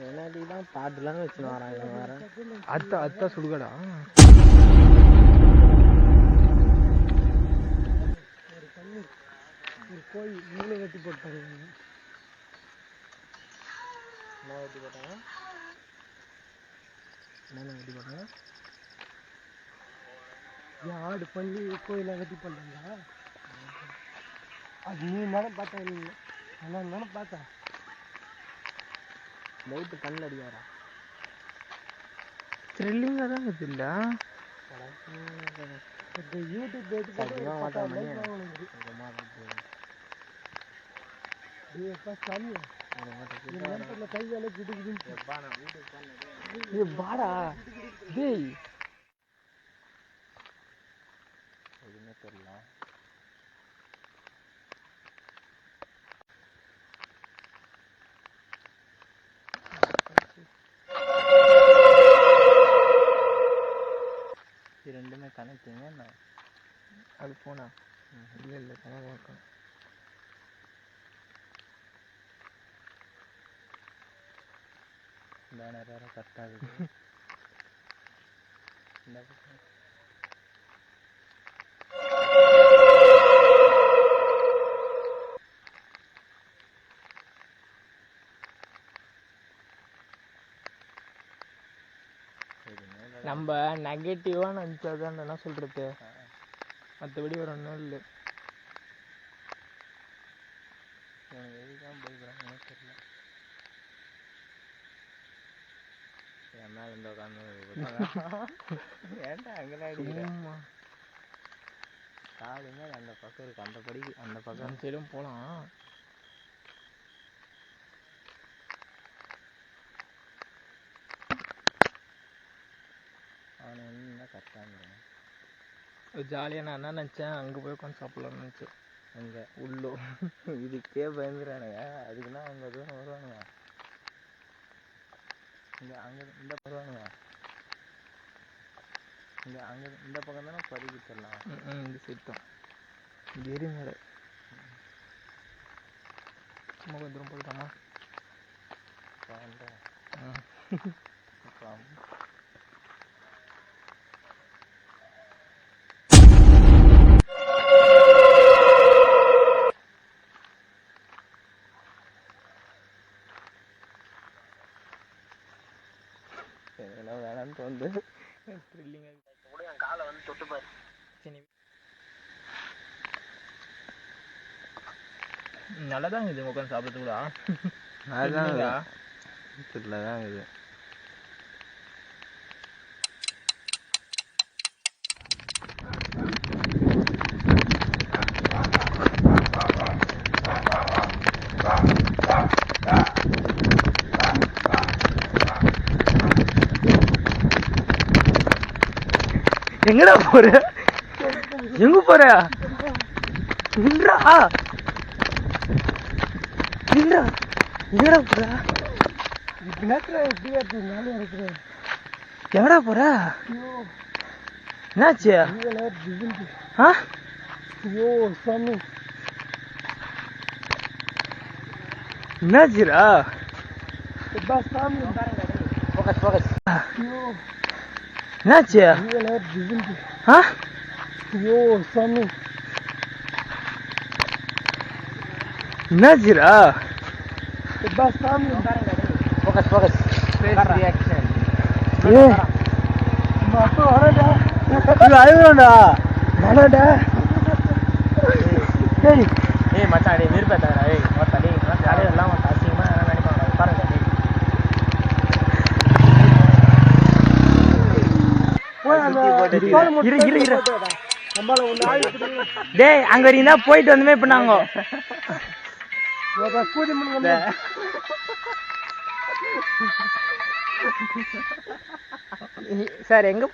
என்னடிதான் பாட்டுலாம் வச்சுன்னு வராங்க வேற. அத்தா சுடுகடா. ஒரு கண்ணு ஒரு கோழி நீங்களே வெட்டி போட்டாங்க. என்ன வெட்டி போட்டாங்க? என்ன வெட்டி போட்டாங்க? ஏன் ஆடு பண்ணி கோயில வெட்டி போட்டாங்களா? அது நீ நேரம் பார்த்தா இல்லை, நான் நேரம் பார்த்தேன். லைட்டு கண்ணில் அடிக்காரா? த்ரில்லிங்காக தான் இருக்குது இல்லை? இப்போ யூடியூப் போயிட்டு சத்தியமாக மாட்டேன் மணி வாடா டேய். எதுவுமே தெரியல. ரெண்டுமே கனெக்டிங்க என்ன அது போனா இல்லை கனெக்ட் பார்க்கணும். பேனர் வேறு கட் ஆகுது. இந்த பக்கம் நம்ம நெகட்டிவாக நினச்சாதான் என்ன சொல்கிறது, மற்றபடி ஒரு ஒன்றும் இல்லை. எனக்கு எதுதான் பயப்படுறாங்கன்னு தெரியல. என் மேலே இந்த உட்காந்து ஏன்டா அங்கெல்லாம் அடிக்கிறேன். காலுங்க அந்த பக்கம் இருக்கு, அந்த படிக்கு அந்த பக்கம் சைடும் போகலாம். அவனை என்ன கரெக்டாக இருந்தேன். ஜாலியாக நான் என்ன நினச்சேன், அங்கே போய் உட்காந்து சாப்பிட்லான்னு நினச்சேன். அங்கே உள்ளோ இதுக்கே பயந்துறானுங்க. அதுக்குன்னா அவங்க தூரம் வருவானுங்க. இங்கே அங்கே இந்த வருவானுங்க. இங்கே அங்கே இந்த பக்கம் தானே பதுக்கி தரலாம். இந்த சைட் தான் எரி மேலே சும்மா கொஞ்சம் தூரம் போயிட்டாமா. வேணான்னு தோணுது. த்ரில்லிங்காக கூட என் காலை வந்து தொட்டுப்பாரு. சரி நல்லா தான் இருக்குது உட்காந்து சாப்பிட்றது கூட. அதுதான் தெரியல தான் இது. எங்கடா போற? எங்க போற? நின்றா நின்றா எங்கடா போற? எங்கடா போற? என்னாச்சு? என்னாச்சுரா? என்னாச்சு? என்னாச்சுரா? அழுகுறா. ஏய் மச்சான் டேய் விருப்பத்தடா. ஏய் மொத்த டேய் ஜாலியா எல்லாம் மொத்த அசிங்கமா நினைப்பாங்க பாருங்க. டேய் அங்க வரீங்களா? போயிட்டு வந்துமே இப்ப நாங்க சார் எங்க